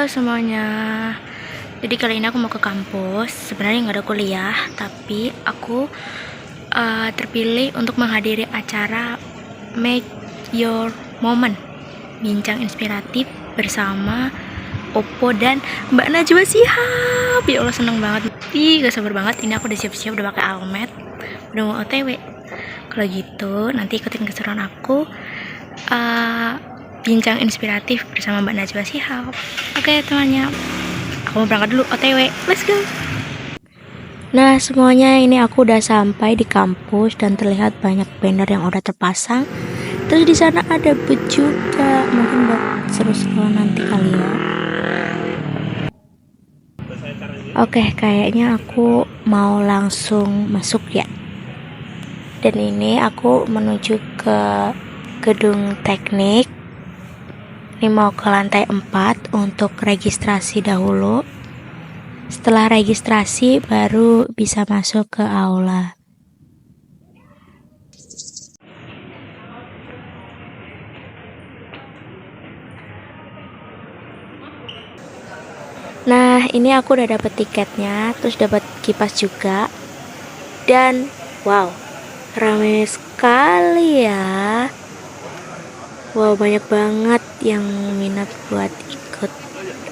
semuanya. Jadi kali ini aku mau ke kampus. Sebenarnya nggak ada kuliah, tapi aku terpilih untuk menghadiri acara Make Your Moment, bincang inspiratif bersama Oppo dan Mbak Najwa Shihab. Ya Allah, seneng banget. Gak sabar banget. Ini aku udah siap-siap, udah pakai almet, udah mau OTW. Kalau gitu nanti ikutin keseruan aku bincang inspiratif bersama Mbak Najwa Shihab. Oke temannya, aku mau berangkat dulu OTW. Let's go. Nah semuanya, ini aku udah sampai di kampus dan terlihat banyak banner yang udah terpasang. Terus di sana ada booth juga, mungkin buat seru-seruan nanti kali ya. Oke, kayaknya aku mau langsung masuk ya. Dan ini aku menuju ke gedung teknik. Ini mau ke lantai 4 untuk registrasi dahulu. Setelah registrasi baru bisa masuk ke aula. Nah, ini aku udah dapet tiketnya, terus dapat kipas juga. Dan wow, ramai sekali ya. Wow, banyak banget yang minat buat ikut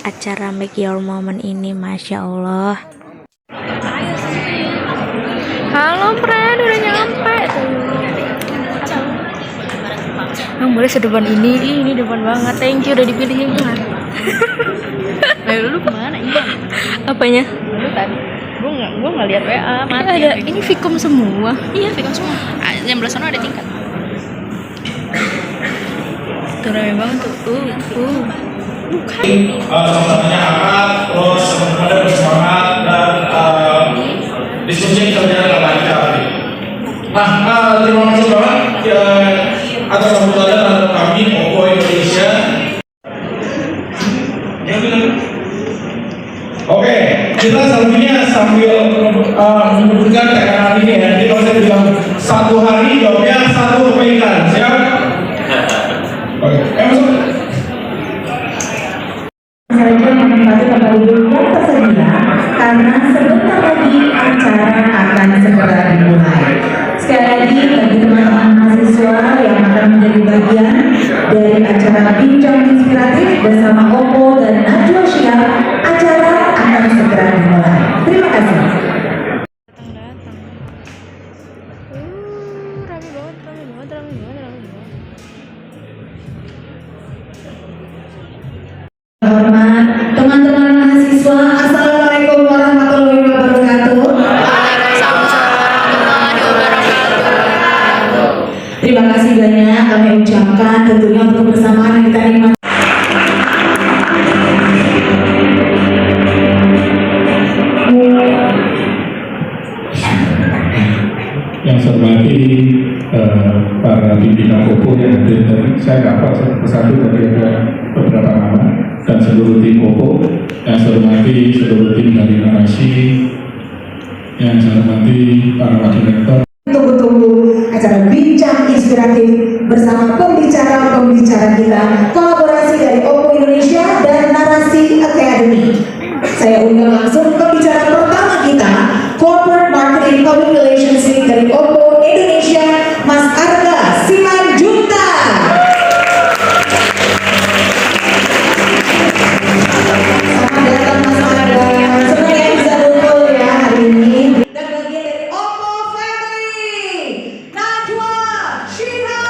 acara Make Your Moment ini, Masya Allah. Halo friend, udah nyampe. Boleh sedepan ini depan banget. Thank you udah dipilih banget. Lu kemana Iwan? Apanya? Lu tadi gue nggak lihat WA mati. Ada, ini Vicom semua. Iya Vicom semua. Yang belah sana ada tingkat. Tuh rame banget tuh. Bukan. Sama-samanya hangat, terus semuanya bersemangat dan diskusi kita berjalan dengan lancar. Nah, terima kasih banget atas sambutannya terhadap kami Oppo Indonesia. Oke, kita selanjutnya sambil menyebutkan tekanan ini ya. Jadi kalau saya bilang 1 hari, jawabnya 1 kebaikan. Siap? Oke, masuk. Saja menempati tempat duduk yang tersedia karena sebentar lagi acara akan segera dimulai. Sekali lagi bagi teman-teman mahasiswa yang akan menjadi bagian dari acara bincang inspiratif bersama Oppo dan Najwa Shihab, acara akan segera dimulai. Terima kasih. Hormat teman-teman mahasiswa, Assalamualaikum warahmatullahi wabarakatuh. Terima kasih banyak kami ucapkan tentunya untuk kebersamaan yang kita nikmati. Yang saya hormati para pimpinan Oppo yang hadir tadi, saya dapat satu persatu dari ada beberapa nama dan seluruh tim Oppo. Yang saya hormati seluruh tim dari narasi, yang saya hormati para wakil rektor. Tunggu-tunggu acara bincang inspiratif bersama pembicara-pembicara kita, kolaborasi dari Oppo Indonesia dan Narasi Academy. Saya undang langsung pembicara pertama kita, Corporate Marketing Public Relations Lead dari Oppo Indonesia, Mas Arga Simanjuntak. Selamat datang Mas Arga. Senang ya bisa kumpul ya hari ini. Dan bagian dari Oppo Family, Najwa Shihab.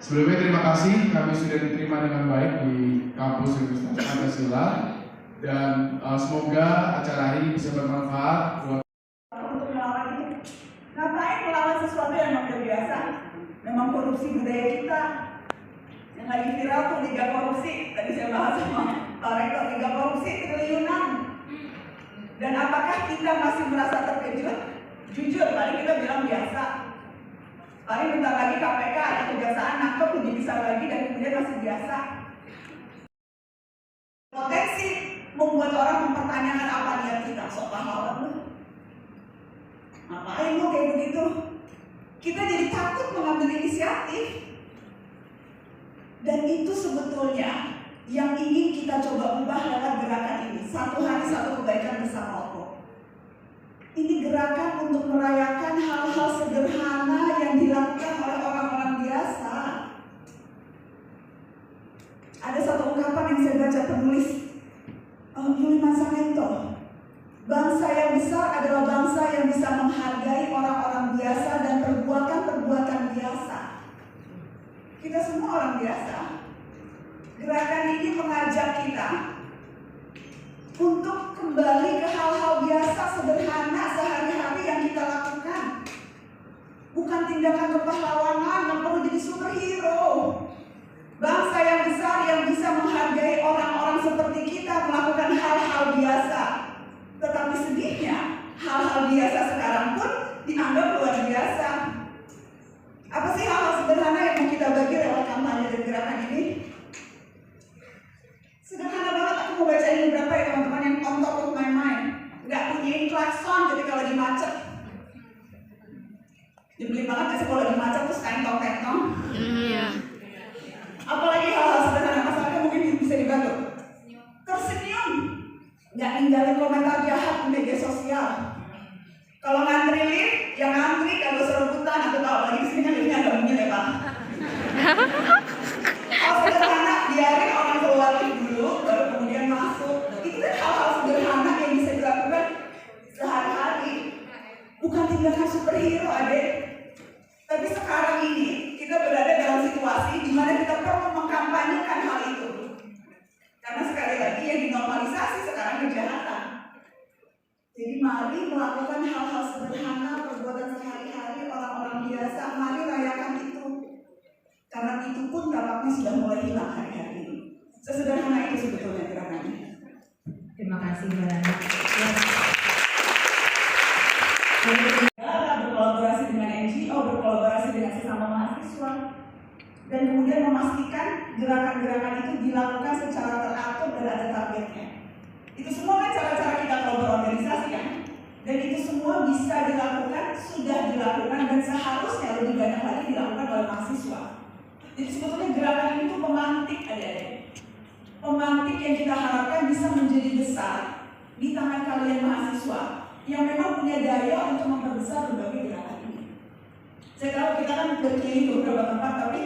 Sebelumnya terima kasih kami sudah diterima dengan baik di kampus Universitas Pancasila dan semoga acara ini bisa bermanfaat buat untuk melawan itu. Ngapain melawan sesuatu yang udah biasa? Memang korupsi budaya kita. Yang lagi viral tuh liga korupsi. Tadi saya bahas sama Pak Rektor, liga korupsi triliunan. Dan apakah kita masih merasa terkejut? Jujur, tadi kita bilang biasa. Paling bentar lagi KPK atau kejaksaan nangkep lebih besar lagi dan kemudian masih biasa. Potensi membuat orang mempertanyakan apa niat kita, sok pahlawan lu. Ngapain lu kayak begitu? Kita jadi takut mengambil inisiatif. Dan itu sebetulnya yang ingin kita coba ubah lewat gerakan ini. Satu hari satu kebaikan bersama Oppo. Ini gerakan untuk merayakan hal-hal sederhana yang dilakukan oleh orang-orang biasa. Ada satu ungkapan yang saya baca penulis Yuli Mansamento. Bangsa yang besar adalah bangsa yang bisa menghargai orang-orang biasa dan perbuatan-perbuatan biasa. Kita semua orang biasa. Gerakan ini mengajak kita untuk kembali ke hal-hal biasa sederhana sehari-hari yang kita lakukan. Bukan tindakan kepahlawanan yang perlu jadi superhero. Bangsa yang besar yang bisa menghargai orang-orang seperti kita melakukan hal-hal biasa. Tetapi sedihnya, hal-hal biasa sekarang pun dianggap luar biasa. Apa sih hal-hal sederhana yang mau kita bagi lewat kampanye dan gerakan ini? Sederhana banget, aku mau bacain beberapa ya teman-teman yang on top of my mind. Gak bunyiin klakson ketika lagi macet. Dibeli banget gak sih kalau lagi macet terus kentong-kentong? Iya. Apalagi hal-hal sederhana, masalahnya mungkin bisa dibantu. Tersenyum, gak ninggalin komentar jahat di media sosial. Kalau ngantri lift, yang ngantri kalau serebutan, aku tahu lagi di sini kan liftnya agak mungkin ya Pak. Hal sederhana, biarin orang keluar lift dulu, baru kemudian masuk. Itu kan hal-hal sederhana yang bisa dilakukan sehari-hari. Bukan tindakan superhero, adek. Tapi sekarang ini kita berada dalam situasi di mana kita perlu mengkampanyekan hal itu. Karena sekali lagi yang dinormalisasi sekarang kejahatan. Jadi mari melakukan hal-hal sederhana, perbuatan sehari-hari orang-orang biasa. Mari rayakan itu. Karena itu pun tampaknya sudah mulai hilang hari-hari ini. Sesederhana itu sebetulnya gerakannya. Terima kasih Mbak Rani. Berkolaborasi dengan NGO, berkolaborasi dengan sesama mahasiswa, dan kemudian memastikan gerakan-gerakan itu dilakukan secara teratur dan ada targetnya. Itu semua kan cara-cara kita kalau berorganisasi kan, dan itu semua bisa dilakukan, sudah dilakukan, dan seharusnya lebih banyak lagi dilakukan oleh mahasiswa. Jadi sebetulnya gerakan ini tuh pemantik adik-adik. Pemantik yang kita harapkan bisa menjadi besar di tangan kalian mahasiswa yang memang punya daya untuk memperbesar berbagai gerakan ini. Saya tahu kita kan berkeliling beberapa tempat, tapi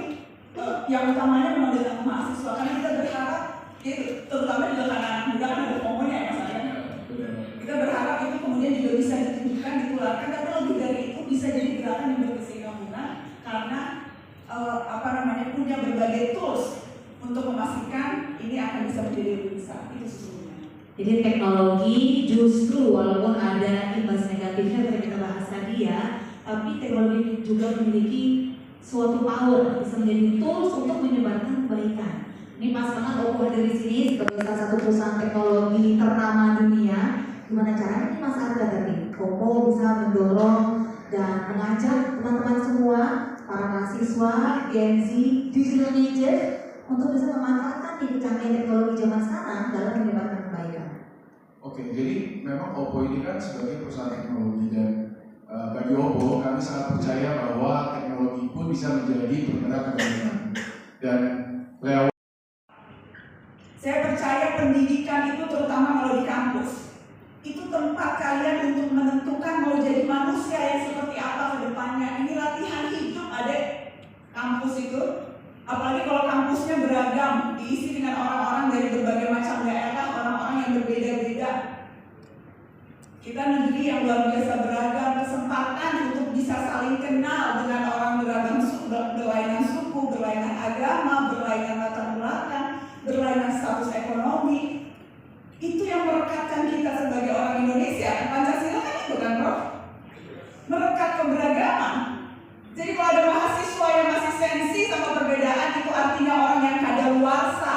yang utamanya memang dengan mahasiswa, karena kita berharap, itu terutama di dalam anak muda kan ada komonya ya masalahnya. Kita berharap itu kemudian juga bisa ditunjukkan, ditularkan, tapi lebih dari itu bisa jadi gerakan yang berkesinambungan karena punya berbagai tools untuk memastikan ini akan bisa menjadi lebih besar. Itu sesungguhnya. Jadi teknologi justru walaupun ada imbas negatifnya yang kita bahas tadi ya, tapi teknologi juga memiliki suatu power, bisa menjadi tools untuk menyebarkan kebaikan. Ini pas banget Oppo hadir di sini sebagai salah satu perusahaan teknologi ternama dunia. Gimana caranya ini Mas Arga tadi? Oppo bisa mendorong dan mengajak teman-teman semua, para mahasiswa, Gen Z, digital native untuk bisa memanfaatkan kecanggihan teknologi zaman sekarang dalam menyebarkan kebaikan. Oke, jadi memang Oppo ini kan sebagai perusahaan teknologi dan bagi Oppo kami sangat percaya bahwa teknologi pun bisa menjadi penggerak kebaikan. Dan lewat Saya percaya pendidikan itu terutama kalau di kampus itu tempat kalian untuk menentukan mau jadi manusia yang seperti apa ke depannya. Ini latihan hidup adek. Kampus itu, apalagi kalau kampusnya beragam, diisi dengan orang-orang dari berbagai macam daerah, orang-orang yang berbeda-beda. Kita negeri yang luar biasa beragam, kesempatan untuk bisa saling kenal dengan orang berlainan suku, berlainan agama, berlainan latar belakang, berlainan status ekonomi. Itu yang merekatkan kita sebagai orang Indonesia. Pancasila kan itu kan, Prof? Merekat keberagaman. Jadi kalau ada mahasiswa yang masih sensi sama perbedaan, itu artinya orang yang kadaluarsa.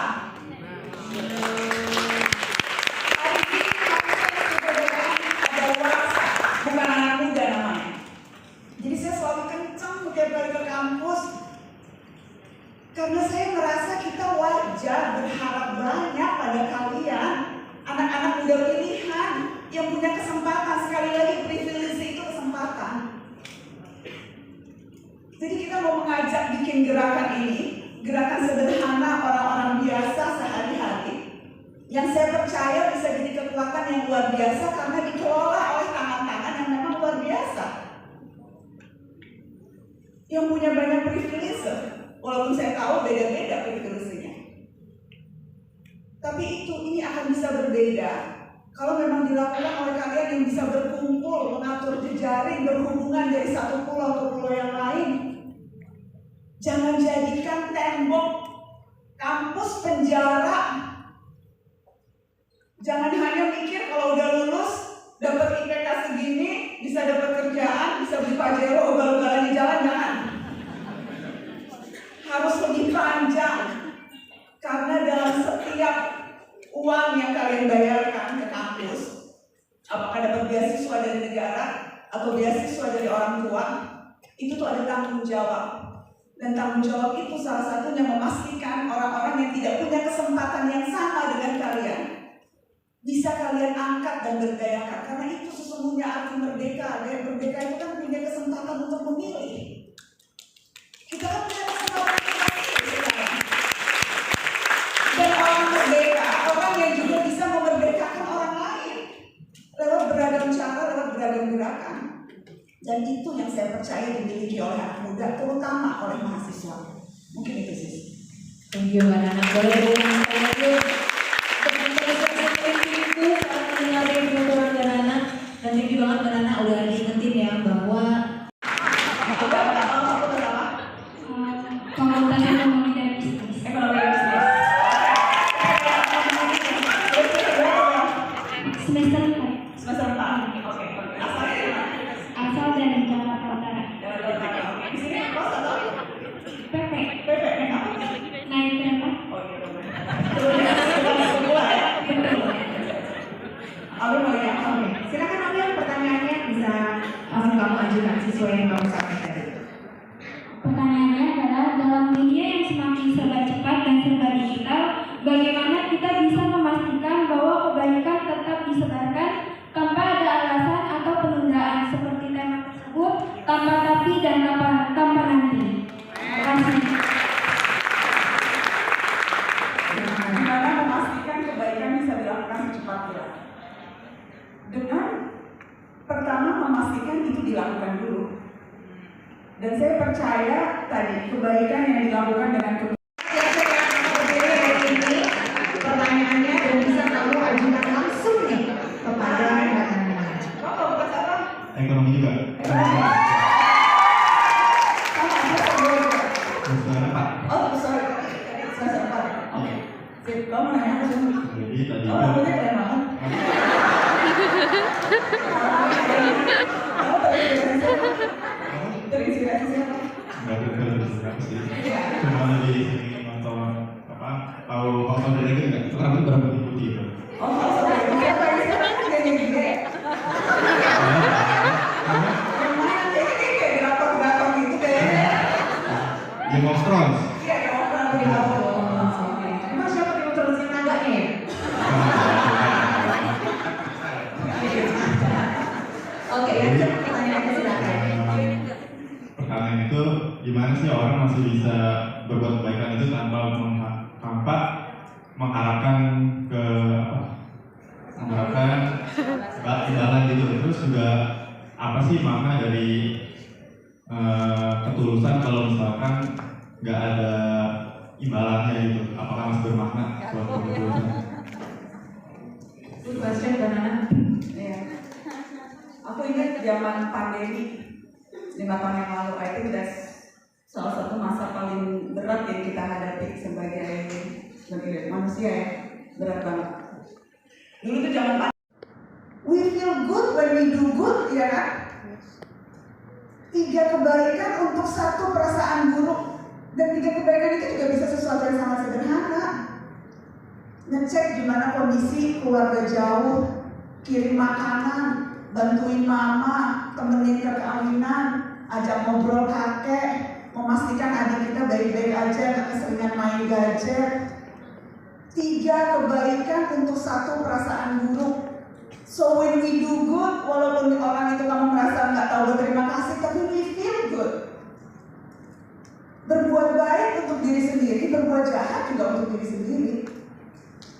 Hari ini mahasiswa perbedaan kadaluarsa, bukan anak muda namanya. Jadi saya selalu kencang setiap kali bikin gerakan ini, gerakan sederhana orang-orang biasa sehari-hari, yang saya percaya bisa jadi kekuatan yang luar biasa karena dikelola oleh tangan-tangan yang memang luar biasa. Yang punya banyak privilege, walaupun saya tahu beda-beda privilege-nya. Tapi ini akan bisa berbeda kalau memang dilakukan oleh kalian yang bisa berkumpul, mengatur jejaring, berhubungan dari satu pulau ke pulau yang lain. Jangan jadikan tembok kampus penjara. Jangan hanya mikir kalau udah lulus, dapat IPK segini, bisa dapat kerjaan, bisa beli pajero, ugal-ugalan di jalan, jangan. Harus lebih panjang. Karena dalam setiap uang yang kalian bayarkan ke kampus, apakah dapat beasiswa dari negara atau beasiswa dari orang tua, itu tuh ada tanggung jawab. Dan tanggung jawab itu salah satunya memastikan orang-orang yang tidak punya kesempatan yang sama dengan kalian bisa kalian angkat dan berdayakan. Karena itu sesungguhnya arti merdeka. Dan merdeka itu kan punya kesempatan untuk memilih. Kita kan punya kesempatan untuk memilih sekarang. Dan orang merdeka, orang yang juga bisa memerdekakan orang lain lewat beragam cara, lewat beragam gerakan. Dan itu yang saya percaya dimiliki oleh anak muda, terutama oleh mahasiswa. Mungkin itu sih. Thank you Mbak Nana. Boleh dengan saya dulu. Itu saat mendengarin penuturan Mbak Nana. Dan thank you banget Mbak Nana udah diingetin ya bahwa Fakultas Ekonomi dan Bisnis. Ekonomi dan bisnis. Semester 4. Semester 4. Oke. Asalnya dari mana? Asal dari Jakarta Utara. Di sini kos atau PP. PP? Naik kereta. Oh iya. Abi mau yang Abi. Silakan Abi, pertanyaannya bisa langsung kamu ajukan sesuai yang kamu sampaikan. Pertanyaannya adalah dalam media yang semakin serba cepat dan serba digital, bagaimana kita bisa memastikan bahwa kebaikan tetap disebarkan tanpa ada alasan atau penundaan seperti tema tersebut, tanpa tapi dan tanpa nanti. Terima kasih. Gimana memastikan kebaikan bisa dilakukan secepatnya? Dengan pertama memastikan itu dilakukan dulu. Dan saya percaya tadi kebaikan yang dilakukan dengan Pertanyaannya dan bisa kamu ajukan langsung nih kepada Mbak Nana. Kok bukan apa? Ekonomi juga. Sama Semester 4. Oh, sorry. Semester 4. Oke. Sip, kamu nanya apa sih? Jadi tadi Oh, rambutnya keren banget. Terinspirasi siapa? nggak berapa sih. Cuma lebih sering nonton tahu House of the Dragon nggak? Itu rambut berapa putih itu? Oh, sorry. Siapa yang gede? Yang mana? Ini kayak drakor gitu kayaknya. Game of Thrones. Iya, yang orang di bawah. Emang siapa yang terusin naganya ya? Oke, lanjut pertanyaannya silakan. Pertanyaan itu gimana sih orang masih bisa berbuat kebaikan itu tanpa mengharapkan ke imbalan gitu. Terus juga apa sih makna dari ketulusan kalau misalkan nggak ada imbalannya gitu? Apakah masih bermakna suatu ketulusan? Good question Mbak Nana. Iya. Aku ingat zaman pandemi 5 tahun yang lalu, I think that's salah satu masa paling berat yang kita hadapi sebagai manusia ya, berat banget. Dulu tuh zaman pandemi. We feel good when we do good, ya kan? 3 kebaikan untuk 1 perasaan buruk. Dan 3 kebaikan itu juga bisa sesuatu yang sangat sederhana. Ngecek gimana kondisi keluarga jauh, kirim makanan, bantuin mama, temenin ke kawinan, ajak ngobrol kakek, memastikan adik kita baik-baik aja, gak keseringan main gadget. 3 kebaikan untuk 1 perasaan buruk. So when we do good, walaupun orang itu kamu merasa nggak tahu berterima kasih, tapi we feel good. Berbuat berbuat baik untuk diri sendiri, berbuat jahat juga untuk diri sendiri.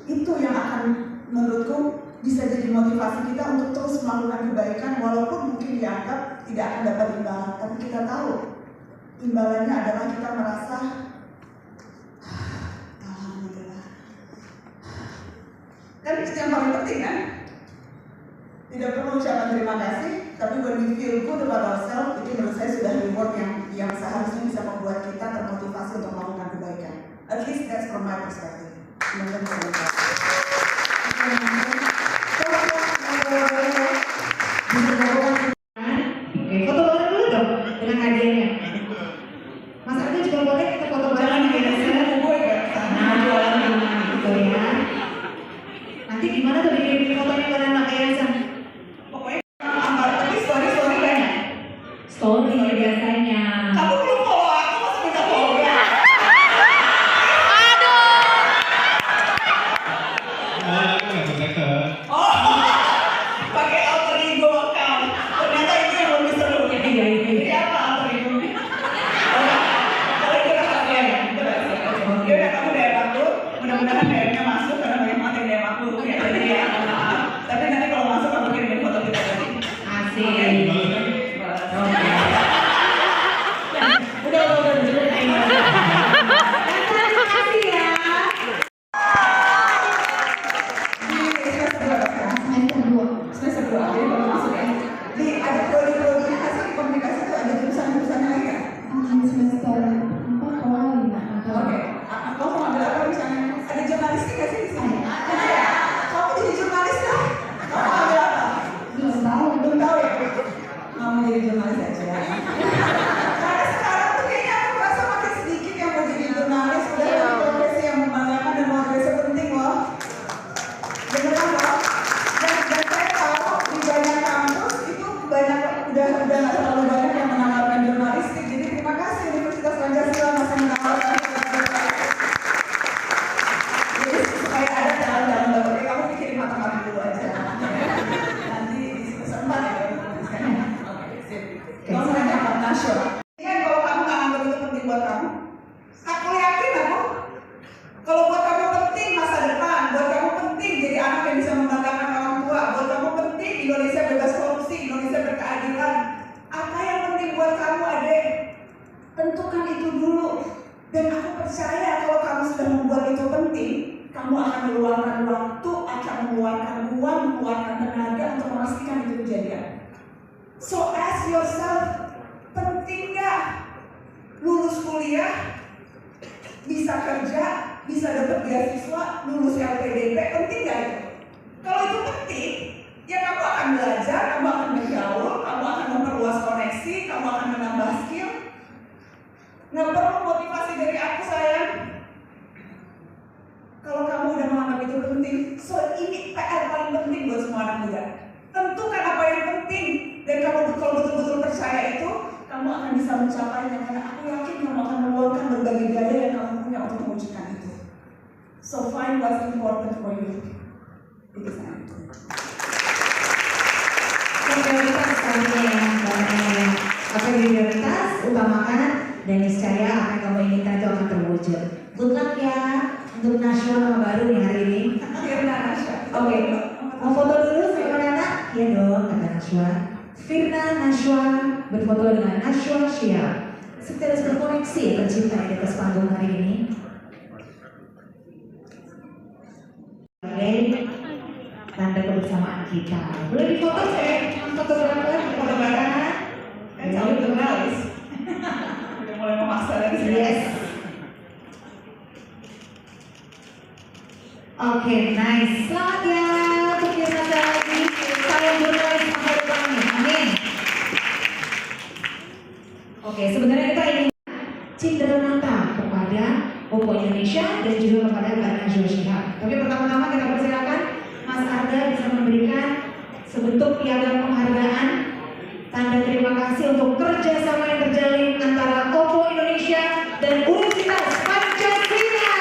Itu yang akan menurutku bisa jadi motivasi kita untuk terus melakukan kebaikan walaupun mungkin dianggap tidak akan dapat imbalan. Tapi kita tahu imbalannya adalah kita merasa alhamdulillah. Dan itu yang paling penting kan? Tidak perlu ucapan terima kasih, tapi when we feel good about ourselves, itu menurut saya sudah reward yang seharusnya bisa membuat kita termotivasi untuk melakukan kebaikan. At least that's from my perspective. Oke, foto bareng dulu dong dengan hadiahnya. Mas Arga juga boleh kita foto bareng ya. Nah, jualan rumah gitu ya. Nanti gimana tuh dikirim fotonya ke anak yayasan? Tapi story banyak. Story biasanya. Kamu belum follow aku, masa minta follow ya? Pakai alter ego account. Ternyata itu yang lebih seru. Jadi apa alter ego? Kalau itu rahasia ya. Ya udah kamu DM aku. Mudah-mudahan DM-nya masuk karena banyak banget yang DM aku ya. Jadi ya maaf. Tapi nanti kalau masuk aku kirimin foto kita tadi. Asik. Udah. Terima kasih ya. Semester 2, jadi baru masuk ya. Di ada prodi-prodi hasil komunikasi itu ada jurusan-jurusannya lagi ya? Semester 4 awal 5. Oke, kamu mau ambil apa misalnya? Ada jurnalistik nggak sih di sini? Ada ya? Kamu jadi jurnalis kan? Kamu mau ambil apa? Belum tahu ya? Nggak mau jadi jurnalis aja ya? Karena sekarang tuh kayaknya aku merasa makin sedikit yang mau jadi jurnalis. Udah jadi profesi yang membanggakan dan luar biasa penting loh. Beneran loh. Dan saya tahu di banyak kampus itu banyak udah nggak terlalu banyak yang menawarkan jurnalistik. Jadi terima kasih Universitas Pancasila masih menawarkan. Jadi supaya ada dalam dapetnya kamu pikirin matang-matang dulu aja. Nanti di sempat ya. Oke, sip. Kalau saya dapat nasional. Kan kalau kamu nggak anggap itu penting buat kamu, aku yakin aku. Kalau buat kamu penting masa depan, buat kamu penting jadi anak yang bisa membanggakan orang tua, buat kamu penting Indonesia bebas korupsi, Indonesia berkeadilan. Apa yang penting buat kamu, adek? Tentukan itu dulu. Dan aku percaya kalau kamu sudah membuat itu penting, kamu akan meluangkan waktu, akan mengeluarkan uang, mengeluarkan tenaga untuk memastikan itu kejadian. So ask yourself, penting nggak lulus kuliah, bisa kerja, bisa dapat beasiswa, lulus LPDP, penting nggak itu? Kalau itu penting, ya kamu akan belajar, kamu akan bergaul, kamu akan memperluas koneksi, kamu akan menambah skill. Nggak perlu motivasi dari aku sayang. Kalau kamu udah menganggap itu penting, so ini PR paling penting buat semua anak muda. Tentukan apa yang penting, dan kamu kalau betul-betul percaya itu, kamu akan bisa mencapainya. Karena aku yakin kamu akan meluangkan berbagai daya yang kamu punya untuk mewujudkan itu. So find what's important for you. Itu sangat. Prioritas selanjutnya ya, barangnya. Apa yang prioritas, utamakan, dan niscaya apa yang kamu inginkan itu akan terwujud. Good luck ya untuk nasional baru nih hari ini. Oke, mau foto dulu sama Nana? Iya dong, kata Nashwa. Firna Nashwa berfoto dengan Nashwa Shia. Seperti harus berkoneksi ya tercipta di atas panggung hari ini. Oke, tanda kebersamaan kita. Boleh difoto saya? Fotografer, foto bareng. Kan calon jurnalis. Udah mulai memaksa lagi. Yes. Oke, nice. Selamat ya untuk Firna lagi. Salam jurnalis masa depan nih. Amin. Oke, sebenarnya kita ingin Cinderamata kepada Oppo Indonesia dan juga kepada Mbak Nashwa Shihab. Tapi pertama-tama kita persilakan Mas Arga bisa memberikan sebentuk piagam penghargaan tanda terima kasih untuk kerjasama yang terjalin antara Oppo Indonesia dan Universitas Pancasila.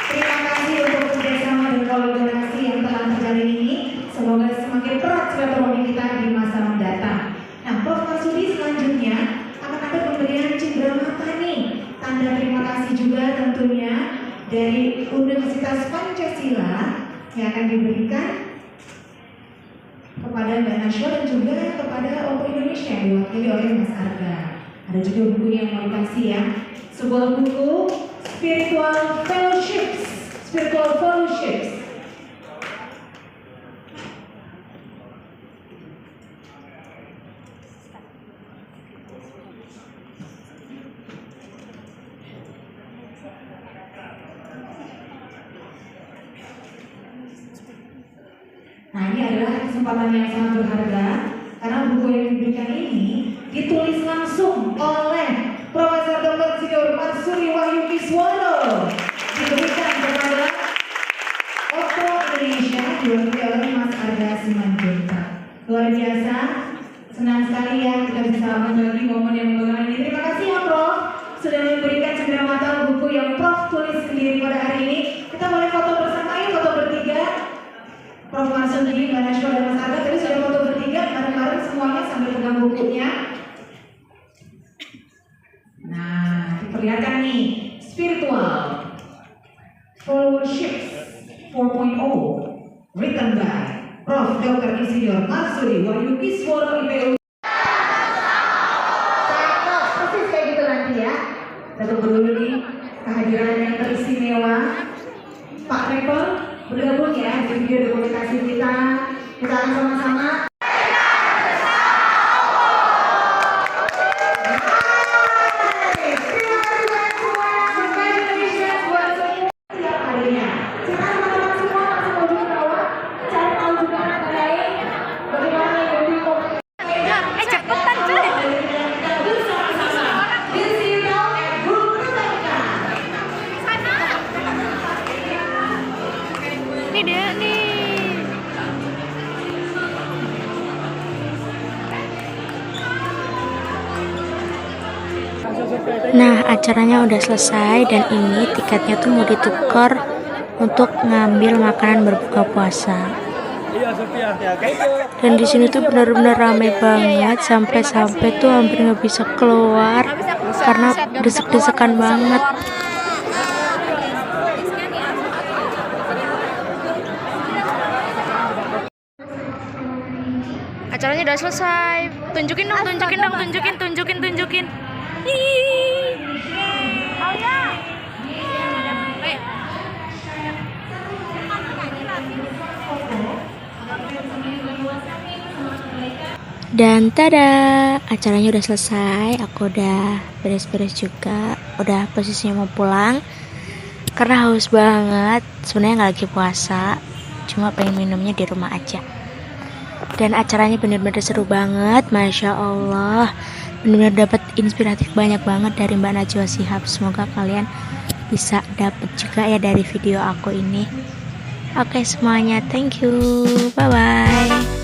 Terima kasih untuk kerjasama dan kolaborasi yang telah terjalin ini. Semoga semakin erat silaturahmi kita di masa mendatang. Nah, Prof. Marsudi selanjutnya akan dari Universitas Pancasila yang akan diberikan kepada Mbak Najwa dan juga kepada Opo Indonesia yang diwakili oleh Mas Arga. Ada juga buku yang mau dikasih ya. Sebuah buku Spiritual Fellowships. Nah, ini adalah kesempatan yang sangat berharga karena buku yang diberikan ini ditulis langsung oleh Profesor Dr. Insinyur Marsudi Wahyukiswono, diberikan kepada Opo Indonesia diwakili oleh Mas Arga Simanjuntak. Luar biasa, senang sekali ya kita bisa berbagi momen yang membanggakan ini. Terima kasih ya Prof sudah memberikan cenderamata buku yang Prof tulis sendiri pada hari ini. Kita boleh foto bersama yuk, foto bertiga. Prof Marsudi, Mbak Najwa dan Mas Arga tadi sudah foto bertiga bareng-bareng semuanya sambil pegang bukunya. Nah, diperlihatkan nih Spiritual Fellowships 4.0 written by Prof. Dr. Insinyur Marsudi Wahyukiswono IPU. Persis kayak gitu nanti ya. Kita tunggu dulu nih kehadiran yang teristimewa Pak Rektor bergabung ya di video dokumentasi kita. Kita akan sama-sama. Ini dia nih. Nah, acaranya udah selesai dan ini tiketnya tuh mau ditukar untuk ngambil makanan berbuka puasa. Dan di sini tuh benar-benar rame banget sampai-sampai tuh hampir nggak bisa keluar karena desek-desekan banget. Acaranya udah selesai. Tunjukin dong. Dan tada, acaranya udah selesai. Aku udah beres-beres juga. Udah posisinya mau pulang karena haus banget. Sebenarnya nggak lagi puasa, cuma pengen minumnya di rumah aja. Dan acaranya bener-bener seru banget, Masya Allah. Bener-bener dapat inspiratif banyak banget dari Mbak Najwa Shihab. Semoga kalian bisa dapat juga ya dari video aku ini. Oke semuanya, thank you, bye-bye.